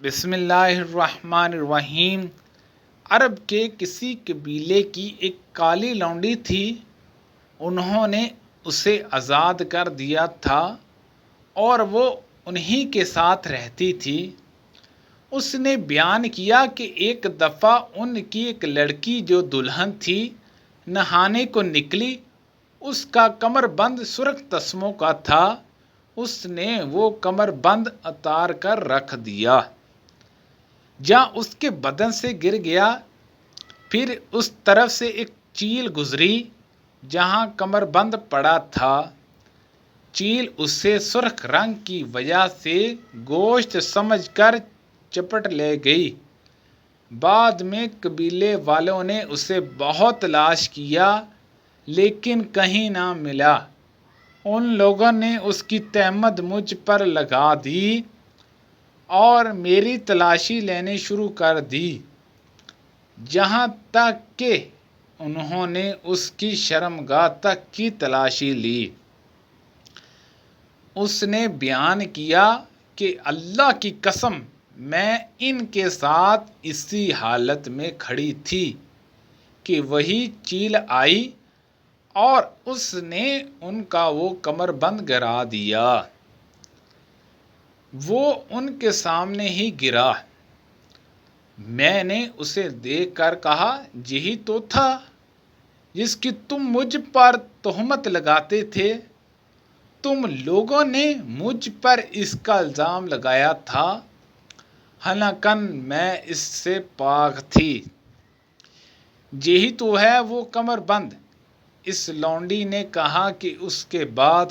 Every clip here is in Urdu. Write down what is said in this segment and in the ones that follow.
بسم اللہ الرحمن الرحیم۔ عرب کے کسی قبیلے کی ایک کالی لونڈی تھی۔ انہوں نے اسے آزاد کر دیا تھا اور وہ انہی کے ساتھ رہتی تھی۔ اس نے بیان کیا کہ ایک دفعہ ان کی ایک لڑکی جو دلہن تھی نہانے کو نکلی۔ اس کا کمر بند سرخ تسموں کا تھا۔ اس نے وہ کمر بند اتار کر رکھ دیا جہاں اس کے بدن سے گر گیا۔ پھر اس طرف سے ایک چیل گزری جہاں کمر بند پڑا تھا۔ چیل اسے سرخ رنگ کی وجہ سے گوشت سمجھ کر چپٹ لے گئی۔ بعد میں قبیلے والوں نے اسے بہت تلاش کیا لیکن کہیں نہ ملا۔ ان لوگوں نے اس کی تہمت مجھ پر لگا دی اور میری تلاشی لینے شروع کر دی یہاں تک کہ انہوں نے اس کی شرمگاہ تک کی تلاشی لی۔ اس نے بیان کیا کہ اللہ کی قسم میں ان کے ساتھ اسی حالت میں کھڑی تھی کہ وہی چیل آئی اور اس نے ان کا وہ کمر بند گرا دیا۔ وہ ان کے سامنے ہی گرا۔ میں نے اسے دیکھ کر کہا، یہی تو تھا جس کی تم مجھ پر تہمت لگاتے تھے۔ تم لوگوں نے مجھ پر اس کا الزام لگایا تھا، حالانکہ میں اس سے پاک تھی۔ یہی تو ہے وہ کمر بند۔ اس لونڈی نے کہا کہ اس کے بعد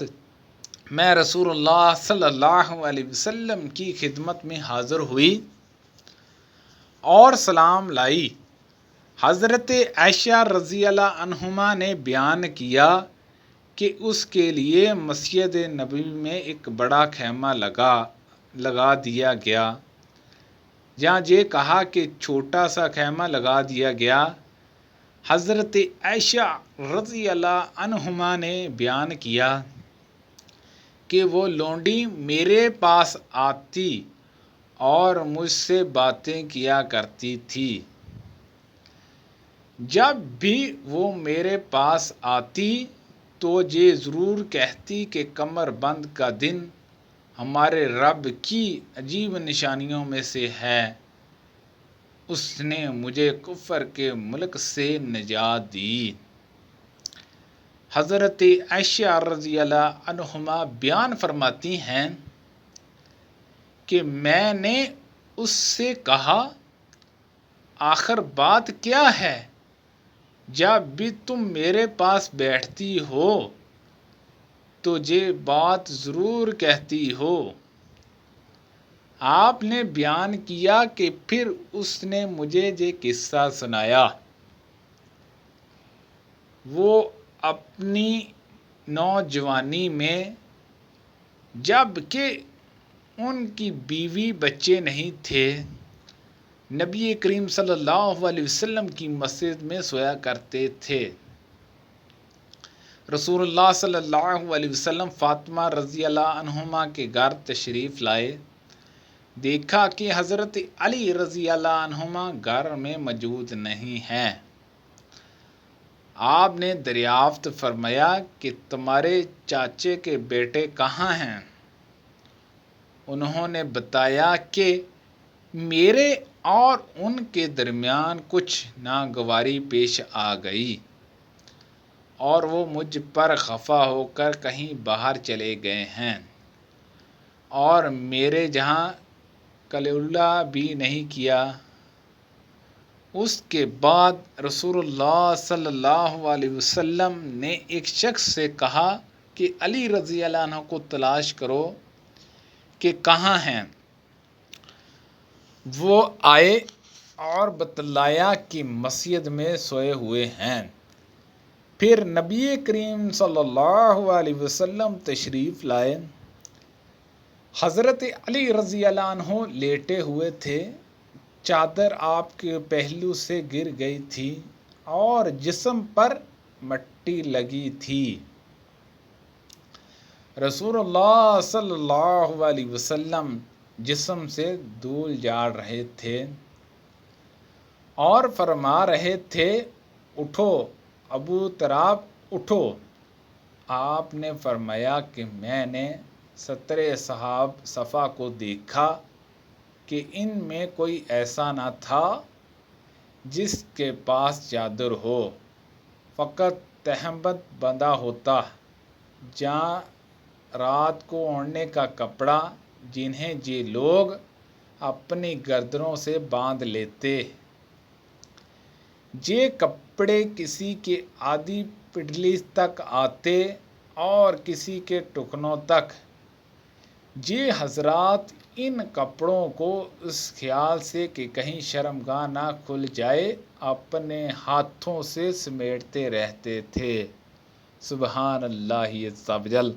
میں رسول اللہ صلی اللہ علیہ وسلم کی خدمت میں حاضر ہوئی اور سلام لائی۔ حضرت عائشہ رضی اللہ عنہما نے بیان کیا کہ اس کے لیے مسجد نبوی میں ایک بڑا خیمہ لگا دیا گیا، جہاں یہ کہا کہ چھوٹا سا خیمہ لگا دیا گیا۔ حضرت عائشہ رضی اللہ عنہما نے بیان کیا کہ وہ لونڈی میرے پاس آتی اور مجھ سے باتیں کیا کرتی تھی۔ جب بھی وہ میرے پاس آتی تو یہ ضرور کہتی کہ کمر بند کا دن ہمارے رب کی عجیب نشانیوں میں سے ہے۔ اس نے مجھے کفر کے ملک سے نجات دی۔ حضرت عائشہ رضی اللہ عنہما بیان فرماتی ہیں کہ میں نے اس سے کہا، آخر بات کیا ہے؟ جب بھی تم میرے پاس بیٹھتی ہو تو یہ بات ضرور کہتی ہو۔ آپ نے بیان کیا کہ پھر اس نے مجھے یہ قصہ سنایا۔ وہ اپنی نوجوانی میں جب کہ ان کی بیوی بچے نہیں تھے، نبی کریم صلی اللہ علیہ وسلم کی مسجد میں سویا کرتے تھے۔ رسول اللہ صلی اللہ علیہ وسلم فاطمہ رضی اللہ عنہما کے گھر تشریف لائے۔ دیکھا کہ حضرت علی رضی اللہ عنہما گھر میں موجود نہیں ہیں۔ آپ نے دریافت فرمایا کہ تمہارے چاچے کے بیٹے کہاں ہیں؟ انہوں نے بتایا کہ میرے اور ان کے درمیان کچھ ناگواری پیش آ گئی اور وہ مجھ پر خفا ہو کر کہیں باہر چلے گئے ہیں اور میرے جہاں کلیلہ بھی نہیں کیا۔ اس کے بعد رسول اللہ صلی اللہ علیہ وسلم نے ایک شخص سے کہا کہ علی رضی اللہ عنہ کو تلاش کرو کہ کہاں ہیں۔ وہ آئے اور بتلایا کہ مسجد میں سوئے ہوئے ہیں۔ پھر نبی کریم صلی اللہ علیہ وسلم تشریف لائے۔ حضرت علی رضی اللہ عنہ لیٹے ہوئے تھے۔ چادر آپ کے پہلو سے گر گئی تھی اور جسم پر مٹی لگی تھی۔ رسول اللہ صلی اللہ علیہ وسلم جسم سے دھول جھاڑ رہے تھے اور فرما رہے تھے اٹھو ابو تراب اٹھو۔ آپ نے فرمایا کہ میں نے 17 صفا کو دیکھا کہ ان میں کوئی ایسا نہ تھا جس کے پاس چادر ہو، فقط تہمت بندھا ہوتا، جہاں رات کو اوڑھنے کا کپڑا جنہیں یہ لوگ اپنی گردنوں سے باندھ لیتے۔ یہ کپڑے کسی کے آدھی پنڈلی تک آتے اور کسی کے ٹخنوں تک۔ یہ حضرات ان کپڑوں کو اس خیال سے کہ کہیں شرمگاہ نہ کھل جائے اپنے ہاتھوں سے سمیٹتے رہتے تھے۔ سبحان اللہ عز و جل۔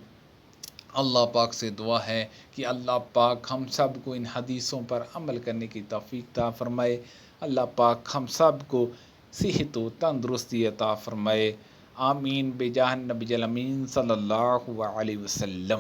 اللہ پاک سے دعا ہے کہ اللہ پاک ہم سب کو ان حدیثوں پر عمل کرنے کی توفیق عطا فرمائے۔ اللہ پاک ہم سب کو صحت و تندرستی عطا فرمائے۔ آمین بجاہ النبی الامین صلی اللہ علیہ وسلم۔